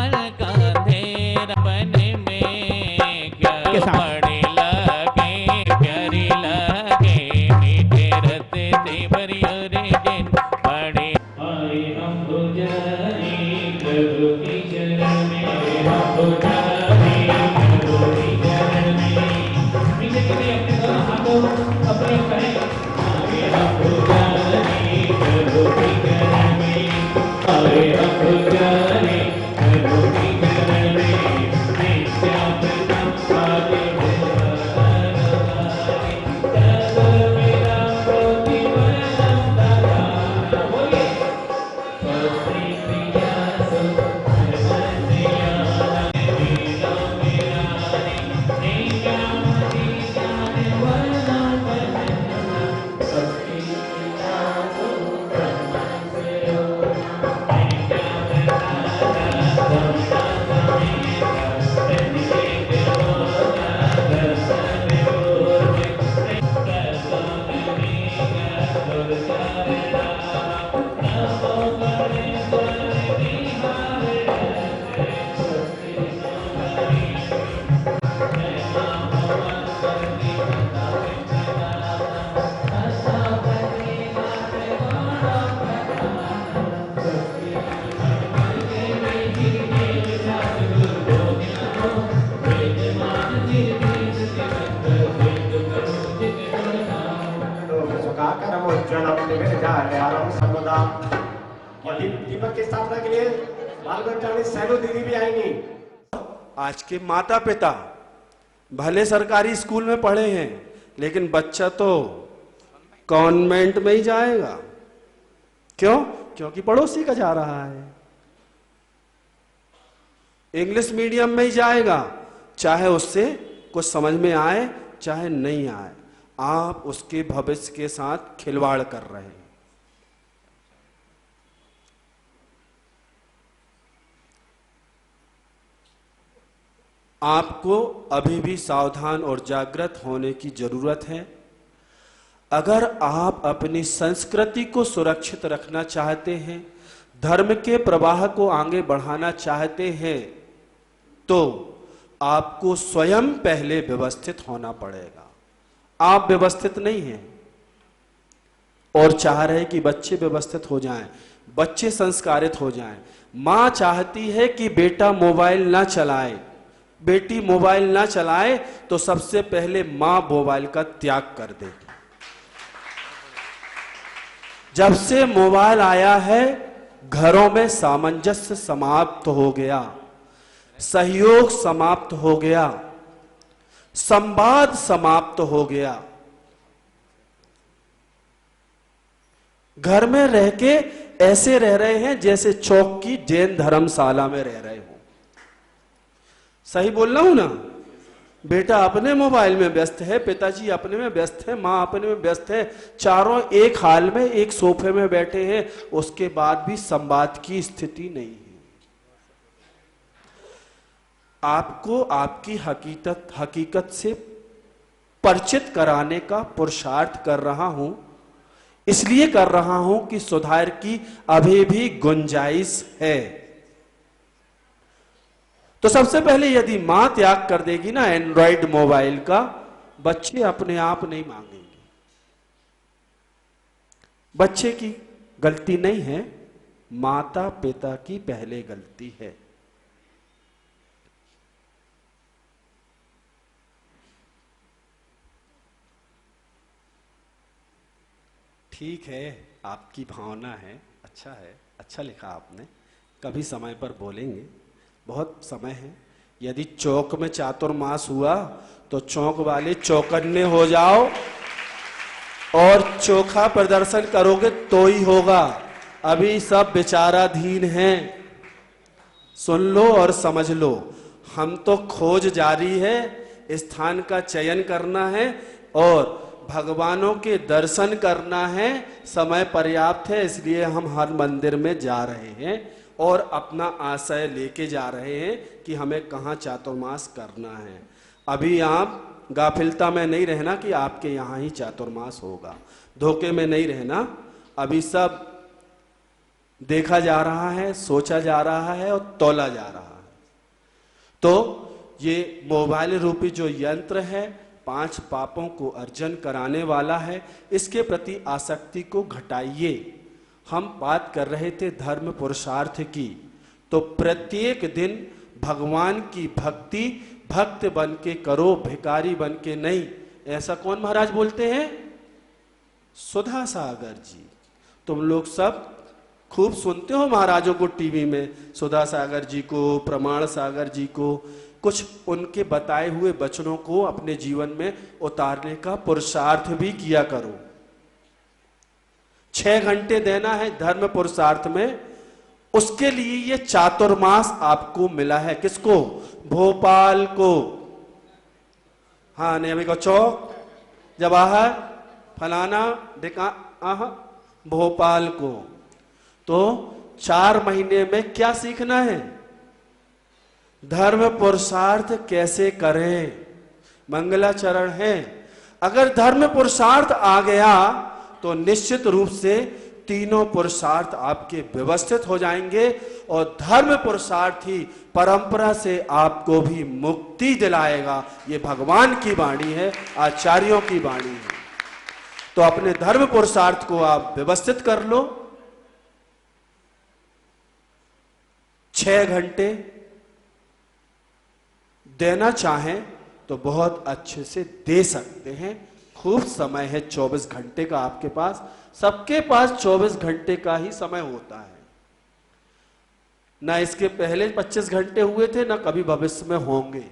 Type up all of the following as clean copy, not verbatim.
कमल का अंधेरा बन में क्या बड़े लगे प्यारे लगे मीठे रते से भरियो रे जिन बड़े आए हम पुजारी प्रभु की शरण में हम पुजारी प्रभु की शरण में पीछे के लिए अपने दोनों हाथों अपने करें आए हम पुजारी प्रभु की शरण में आए हम पुजारी प्रभु की शरण में नित्यानंद आदि दीपक की स्थापना के लिए बालगढ़ सैलो दीदी भी आएंगी। आज के माता पिता भले सरकारी स्कूल में पढ़े हैं, लेकिन बच्चा तो कॉन्वेंट में ही जाएगा। क्यों? क्योंकि पड़ोसी का जा रहा है। इंग्लिश मीडियम में ही जाएगा, चाहे उससे कुछ समझ में आए चाहे नहीं आए। आप उसके भविष्य के साथ खिलवाड़ कर रहे हैं। आपको अभी भी सावधान और जागृत होने की जरूरत है। अगर आप अपनी संस्कृति को सुरक्षित रखना चाहते हैं, धर्म के प्रवाह को आगे बढ़ाना चाहते हैं, तो आपको स्वयं पहले व्यवस्थित होना पड़ेगा। आप व्यवस्थित नहीं हैं और चाह रहे कि बच्चे व्यवस्थित हो जाएं, बच्चे संस्कारित हो जाएं। मां चाहती है कि बेटा मोबाइल ना चलाए, बेटी मोबाइल ना चलाए, तो सबसे पहले मां मोबाइल का त्याग कर दे। जब से मोबाइल आया है, घरों में सामंजस्य समाप्त हो गया, सहयोग समाप्त हो गया, संवाद समाप्त हो गया। घर में रह के ऐसे रह रहे हैं जैसे चौक की जैन धर्मशाला में रह रहे हो। सही बोल रहा हूं ना? बेटा अपने मोबाइल में व्यस्त है, पिताजी अपने में व्यस्त है, मां अपने में व्यस्त है, चारों एक हाल में एक सोफे में बैठे हैं, उसके बाद भी संवाद की स्थिति नहीं है। आपको आपकी हकीकत से परिचित कराने का पुरुषार्थ कर रहा हूं, इसलिए कर रहा हूं कि सुधार की अभी भी गुंजाइश है। तो सबसे पहले यदि मां त्याग कर देगी ना एंड्रॉइड मोबाइल का, बच्चे अपने आप नहीं मांगेंगे। बच्चे की गलती नहीं है, माता पिता की पहले गलती है। ठीक है, आपकी भावना है, अच्छा लिखा आपने। कभी समय पर बोलेंगे, बहुत समय है। यदि चौक में चातुर्मास हुआ तो चौक वाले चौकन्ने हो जाओ और चोखा प्रदर्शन करोगे तो ही होगा। अभी सब विचाराधीन हैं। सुन लो और समझ लो, हम तो खोज जारी है, स्थान का चयन करना है और भगवानों के दर्शन करना है। समय पर्याप्त है, इसलिए हम हर मंदिर में जा रहे हैं और अपना आशय लेके जा रहे हैं कि हमें कहाँ चातुर्मास करना है। अभी आप गाफिलता में नहीं रहना कि आपके यहाँ ही चातुर्मास होगा, धोखे में नहीं रहना। अभी सब देखा जा रहा है, सोचा जा रहा है और तौला जा रहा है। तो ये मोबाइल रूपी जो यंत्र है 5 पापों को अर्जन कराने वाला है, इसके प्रति आसक्ति को घटाइए। हम बात कर रहे थे धर्म पुरुषार्थ की, तो प्रत्येक दिन भगवान की भक्ति भक्त बन के करो, भिखारी बन के नहीं। ऐसा कौन महाराज बोलते हैं? सुधा सागर जी। तुम लोग सब खूब सुनते हो महाराजों को टीवी में, सुधा सागर जी को, प्रमाण सागर जी को। कुछ उनके बताए हुए वचनों को अपने जीवन में उतारने का पुरुषार्थ भी किया करो। 6 घंटे देना है धर्म पुरुषार्थ में, उसके लिए ये चातुर्मास आपको मिला है। किसको? भोपाल को। हाँ, नियमिका चौक, जवाहर, फलाना भोपाल को। तो 4 महीने में क्या सीखना है? धर्म पुरुषार्थ कैसे करें, मंगलाचरण है। अगर धर्म पुरुषार्थ आ गया तो निश्चित रूप से तीनों पुरुषार्थ आपके व्यवस्थित हो जाएंगे और धर्म पुरुषार्थ ही परंपरा से आपको भी मुक्ति दिलाएगा। ये भगवान की वाणी है, आचार्यों की वाणी है। तो अपने धर्म पुरुषार्थ को आप व्यवस्थित कर लो। 6 घंटे देना चाहें तो बहुत अच्छे से दे सकते हैं। खूब समय है 24 घंटे का आपके पास। सबके पास 24 घंटे का ही समय होता है। ना इसके पहले 25 घंटे हुए थे, ना कभी भविष्य में होंगे।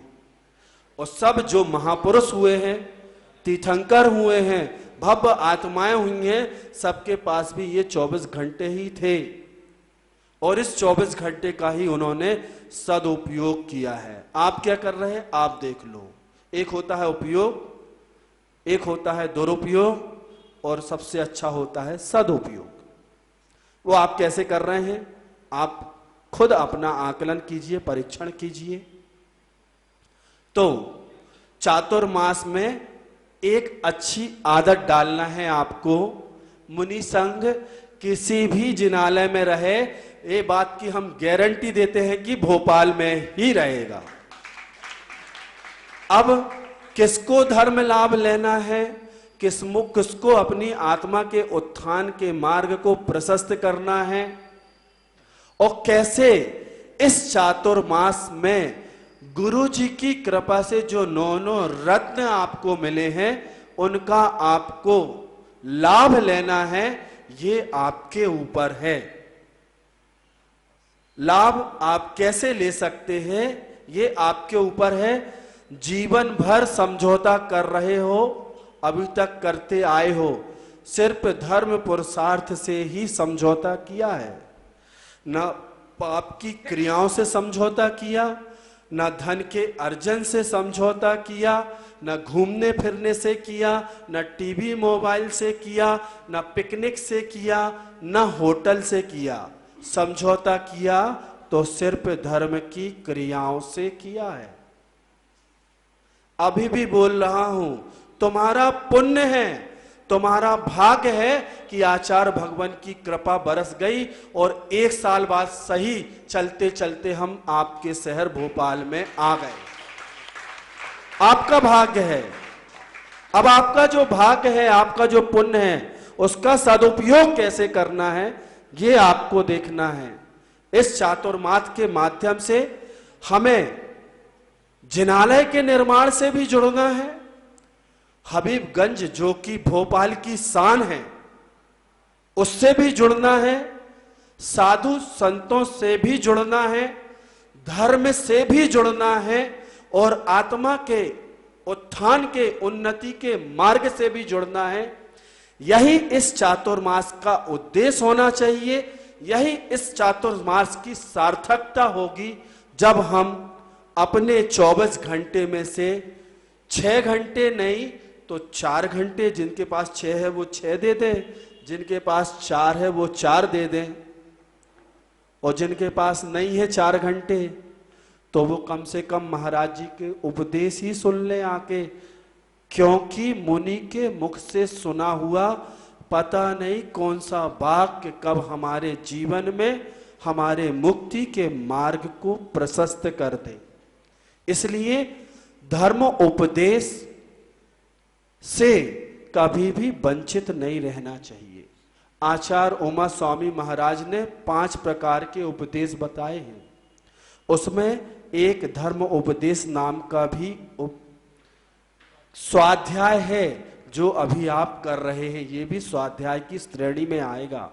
और सब जो महापुरुष हुए हैं, तीर्थंकर हुए हैं, भव्य आत्माएं हुई हैं, सबके पास भी ये 24 घंटे ही थे। और इस 24 घंटे का ही उन्होंने सदुपयोग किया है। आप क्या कर रहे हैं? आप देख लो। एक होता है उपयोग, एक होता है दुरुपयोग, और सबसे अच्छा होता है सदुपयोग। वो आप कैसे कर रहे हैं? आप खुद अपना आकलन कीजिए, परीक्षण कीजिए। तो चातुर्मास में एक अच्छी आदत डालना है आपको। मुनि संघ किसी भी जिनालय में रहे, ये बात की हम गारंटी देते हैं कि भोपाल में ही रहेगा। अब किसको धर्म लाभ लेना है, किसको अपनी आत्मा के उत्थान के मार्ग को प्रशस्त करना है, और कैसे इस चातुर्मास में गुरु जी की कृपा से जो 9 रत्न आपको मिले हैं, उनका आपको लाभ लेना है, ये आपके ऊपर है। लाभ आप कैसे ले सकते हैं, ये आपके ऊपर है। जीवन भर समझौता कर रहे हो, अभी तक करते आए हो, सिर्फ धर्म पुरुषार्थ से ही समझौता किया है। न पाप की क्रियाओं से समझौता किया, न धन के अर्जन से समझौता किया, न घूमने फिरने से किया, न टीवी मोबाइल से किया, न पिकनिक से किया, न होटल से किया। समझौता किया तो सिर्फ धर्म की क्रियाओं से किया है। अभी भी बोल रहा हूं, तुम्हारा पुण्य है, तुम्हारा भाग्य है कि आचार्य भगवान की कृपा बरस गई और 1 साल बाद सही चलते चलते हम आपके शहर भोपाल में आ गए। आपका भाग्य है। अब आपका जो भाग्य है, आपका जो पुण्य है, उसका सदुपयोग कैसे करना है, ये आपको देखना है। इस चातुर्मास के माध्यम से हमें जिनालय के निर्माण से भी जुड़ना है। हबीबगंज जो कि भोपाल की शान है, उससे भी जुड़ना है। साधु संतों से भी जुड़ना है, धर्म से भी जुड़ना है, और आत्मा के उत्थान के उन्नति के मार्ग से भी जुड़ना है। यही इस चातुर्मास का उद्देश्य होना चाहिए। यही इस चातुर्मास की सार्थकता होगी जब हम अपने 24 घंटे में से 6 घंटे नहीं तो 4 घंटे, जिनके पास 6 है वो 6 दे दें, जिनके पास 4 है वो 4 दे दें, और जिनके पास नहीं है 4 घंटे तो वो कम से कम महाराज जी के उपदेश ही सुन ले आके। क्योंकि मुनि के मुख से सुना हुआ पता नहीं कौन सा वाक्य कब हमारे जीवन में हमारे मुक्ति के मार्ग को प्रशस्त कर दे। इसलिए धर्म उपदेश से कभी भी वंचित नहीं रहना चाहिए। आचार्य उमा स्वामी महाराज ने 5 प्रकार के उपदेश बताए हैं। उसमें एक धर्म उपदेश नाम का भी स्वाध्याय है जो अभी आप कर रहे हैं। ये भी स्वाध्याय की श्रेणी में आएगा।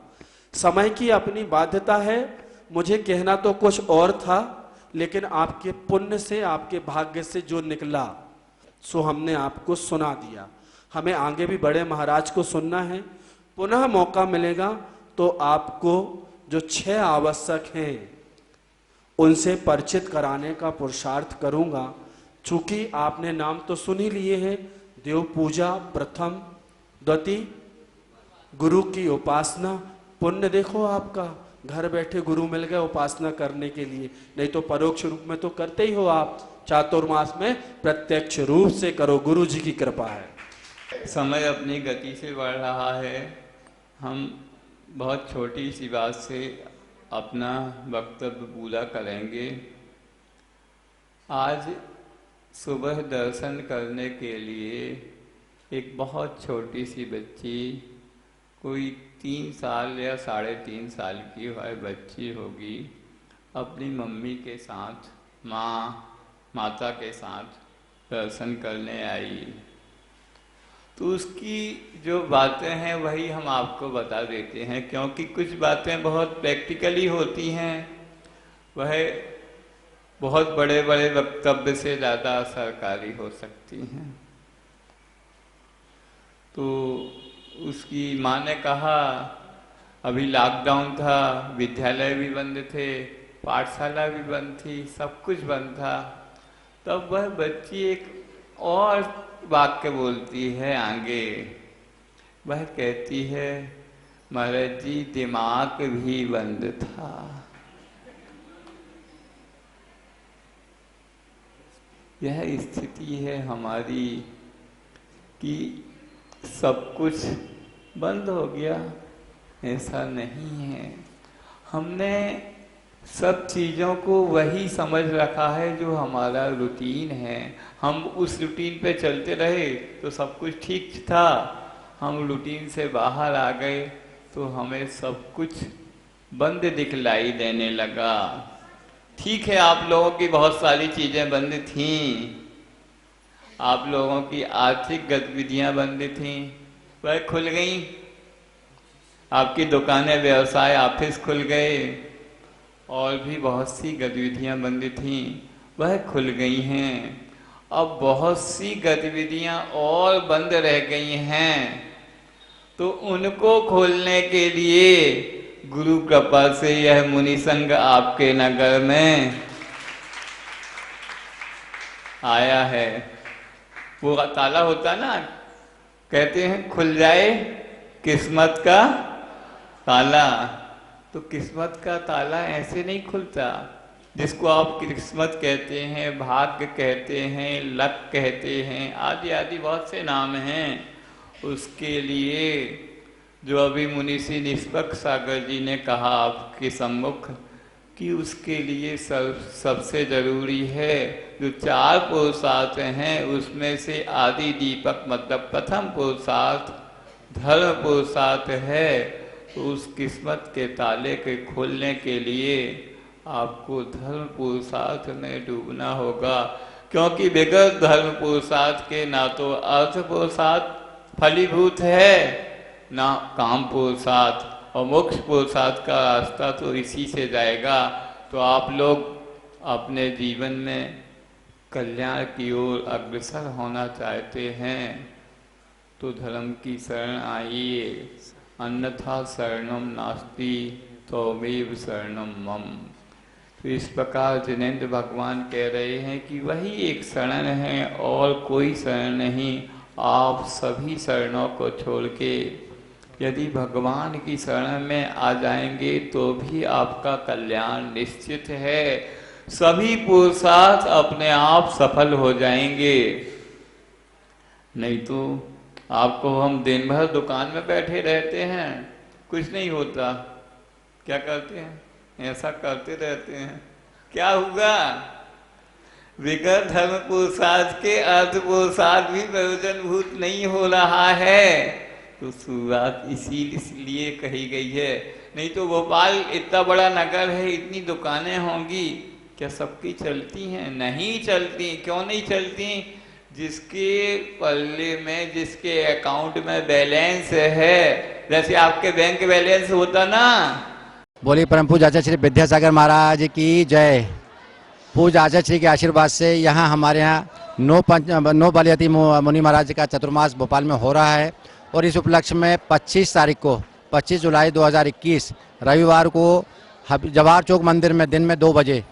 समय की अपनी बाध्यता है, मुझे कहना तो कुछ और था, लेकिन आपके पुण्य से, आपके भाग्य से जो निकला सो हमने आपको सुना दिया। हमें आगे भी बड़े महाराज को सुनना है। पुनः मौका मिलेगा तो आपको जो 6 आवश्यक हैं उनसे परिचित कराने का पुरुषार्थ करूंगा। चूंकि आपने नाम तो सुन ही लिए हैं, देव पूजा प्रथम, द्वितीय गुरु की उपासना। पुण्य देखो आपका, घर बैठे गुरु मिल गए उपासना करने के लिए, नहीं तो परोक्ष रूप में तो करते ही हो आप। चातुर्मास में प्रत्यक्ष रूप से करो, गुरु जी की कृपा है। समय अपनी गति से बढ़ रहा है। हम बहुत छोटी सी बात से अपना वक्तव्य पूरा करेंगे। आज सुबह दर्शन करने के लिए एक बहुत छोटी सी बच्ची, कोई 3 साल या 3.5 साल की वह बच्ची होगी, अपनी मम्मी के साथ, माता के साथ दर्शन करने आई। तो उसकी जो बातें हैं वही हम आपको बता देते हैं, क्योंकि कुछ बातें बहुत प्रैक्टिकली होती हैं, वह बहुत बड़े बड़े वक्तव्य से ज़्यादा असरकारी हो सकती हैं। तो उसकी माँ ने कहा, अभी लॉकडाउन था, विद्यालय भी बंद थे, पाठशाला भी बंद थी, सब कुछ बंद था। तब वह बच्ची एक और वाक्य बोलती है आगे। वह कहती है, महाराज जी दिमाग भी बंद था। यह स्थिति है हमारी कि सब कुछ बंद हो गया, ऐसा नहीं है। हमने सब चीज़ों को वही समझ रखा है जो हमारा रूटीन है। हम उस रूटीन पे चलते रहे तो सब कुछ ठीक था। हम रूटीन से बाहर आ गए तो हमें सब कुछ बंद दिखलाई देने लगा। ठीक है, आप लोगों की बहुत सारी चीज़ें बंद थीं, आप लोगों की आर्थिक गतिविधियां बंद थीं, वह खुल गईं। आपकी दुकानें, व्यवसाय, ऑफिस खुल गए, और भी बहुत सी गतिविधियां बंद थीं, वह खुल गई हैं। अब बहुत सी गतिविधियां और बंद रह गई हैं, तो उनको खोलने के लिए गुरु कृपा से यह मुनि संघ आपके नगर में आया है। वो ताला होता ना, कहते हैं खुल जाए किस्मत का ताला, तो किस्मत का ताला ऐसे नहीं खुलता। जिसको आप किस्मत कहते हैं, भाग्य कहते हैं, लक कहते हैं, आदि आदि बहुत से नाम हैं। उसके लिए जो अभी मुनीषी निष्पक्ष सागर जी ने कहा आपके सम्मुख कि उसके लिए सबसे जरूरी है जो 4 पुरुषार्थ हैं, उसमें से आदि दीपक मतलब प्रथम पुरुषार्थ धर्म पुरुषार्थ है। तो उस किस्मत के ताले के खोलने के लिए आपको धर्म पुरुषार्थ में डूबना होगा, क्योंकि बगैर धर्म पुरुषार्थ के ना तो अर्थ पुरुषार्थ फलीभूत है, ना काम पुरुषार्थ, और मोक्ष पुरुषार्थ का रास्ता तो इसी से जाएगा। तो आप लोग अपने जीवन में कल्याण की ओर अग्रसर होना चाहते हैं तो धर्म की शरण आइए, अन्यथा शरणम नास्ति तौमेव शरणम मम। तो इस प्रकार जिनेंद्र भगवान कह रहे हैं कि वही एक शरण है और कोई शरण नहीं। आप सभी शरणों को छोड़ के यदि भगवान की शरण में आ जाएंगे तो भी आपका कल्याण निश्चित है। सभी पुरुषार्थ अपने आप सफल हो जाएंगे। नहीं तो आपको हम दिन भर दुकान में बैठे रहते हैं, कुछ नहीं होता, क्या करते हैं, ऐसा करते रहते हैं, क्या हुआ? विगत धर्म पुरुषार्थ के अर्थ पुरुषार्थ भी प्रयोजनभूत नहीं हो रहा है। तो शुरुआत इसीलिए कही गई है, नहीं तो भोपाल इतना बड़ा नगर है, इतनी दुकानें होंगी, क्या सबकी चलती हैं? नहीं चलती। क्यों नहीं चलती? जिसके पल्ले में, जिसके अकाउंट में बैलेंस है, जैसे आपके बैंक बैलेंस होता ना। बोलिए परम पूज्य आचार्य श्री विद्यासागर महाराज की जय। पूज्य आचार्य श्री के आशीर्वाद से यहाँ हमारे यहाँ नौ बलियती मुनि महाराज का चतुर्मास भोपाल में हो रहा है और इस उपलक्ष्य में 25 तारीख को 25 जुलाई 2021 रविवार को जवाहर चौक मंदिर में दिन में 2 बजे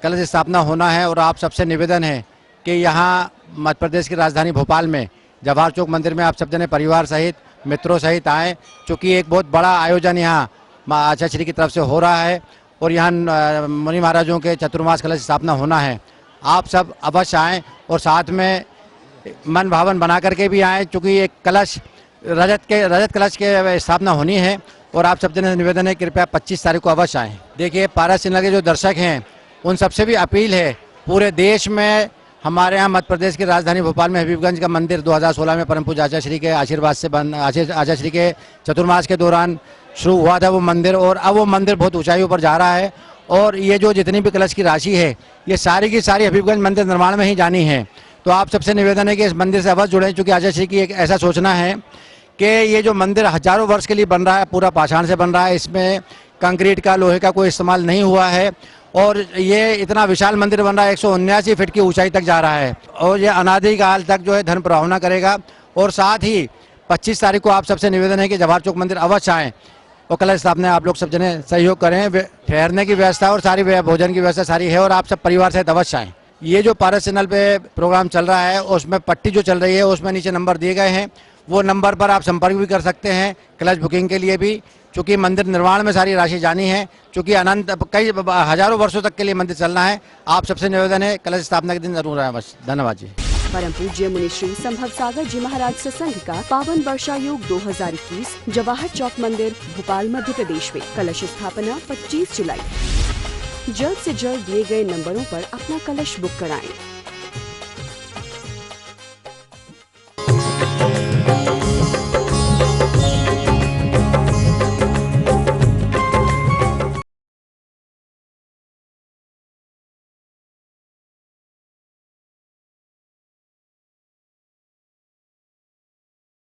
कलश स्थापना होना है। और आप सबसे निवेदन है कि यहाँ मध्य प्रदेश की राजधानी भोपाल में जवाहर चौक मंदिर में आप सब जने परिवार सहित मित्रों सहित आएँ, चूँकि एक बहुत बड़ा आयोजन यहाँ आचार्य श्री की तरफ से हो रहा है और यहाँ मुनि महाराजों के चतुर्मास कलश स्थापना होना है। आप सब अवश्य आएँ और साथ में मन भावन बना करके भी आएँ, चूँकि एक कलश रजत कलश के स्थापना होनी है और आप सब जने निवेदन है कृपया 25 तारीख को अवश्य आएँ। देखिए पारस चैनल के जो दर्शक हैं उन सबसे भी अपील है, पूरे देश में हमारे यहाँ मध्य प्रदेश की राजधानी भोपाल में हबीबगंज का मंदिर 2016 में परम पूज्य आचार्य श्री के आशीर्वाद से आचार्य श्री के चतुर्मास के दौरान शुरू हुआ था वो मंदिर, और अब वो मंदिर बहुत ऊंचाइयों पर जा रहा है। और ये जो जितनी भी कलश की राशि है ये सारी की सारी हबीबगंज मंदिर निर्माण में ही जानी है। तो आप सबसे निवेदन है कि इस मंदिर से अवश्य जुड़ें, चूँकि आचार्य श्री की एक ऐसा सोचना है कि ये जो मंदिर हजारों वर्ष के लिए बन रहा है, पूरा पाषाण से बन रहा है, इसमें कंक्रीट का लोहे का कोई इस्तेमाल नहीं हुआ है और ये इतना विशाल मंदिर बन रहा है, 179 फीट की ऊंचाई तक जा रहा है और ये अनादिकाल तक जो है धन प्रवाहना करेगा। और साथ ही 25 तारीख को आप सबसे निवेदन है कि जवाहर चौक मंदिर अवश्य आएँ और कलश स्थापना आप लोग सब जने सहयोग करें। ठहरने की व्यवस्था और सारी भोजन की व्यवस्था सारी है और आप सब परिवार सहित अवश्य आएँ। ये जो पारस चैनल पे प्रोग्राम चल रहा है उसमें पट्टी जो चल रही है उसमें नीचे नंबर दिए गए हैं, वो नंबर पर आप संपर्क भी कर सकते हैं कलश बुकिंग के लिए भी, चूँकि मंदिर निर्माण में सारी राशि जानी है, चूँकि अनंत कई हजारों वर्षों तक के लिए मंदिर चलना है। आप सबसे निवेदन है कलश स्थापना के दिन जरूर आए। बस धन्यवाद जी। परम पूज्य मुनि श्री संभव सागर जी महाराज सत्संग का पावन वर्षा योग 2021 जवाहर चौक मंदिर भोपाल मध्य प्रदेश में कलश स्थापना 25 जुलाई। जल्द से जल्द दिए गए नंबरों पर अपना कलश बुक कराएं।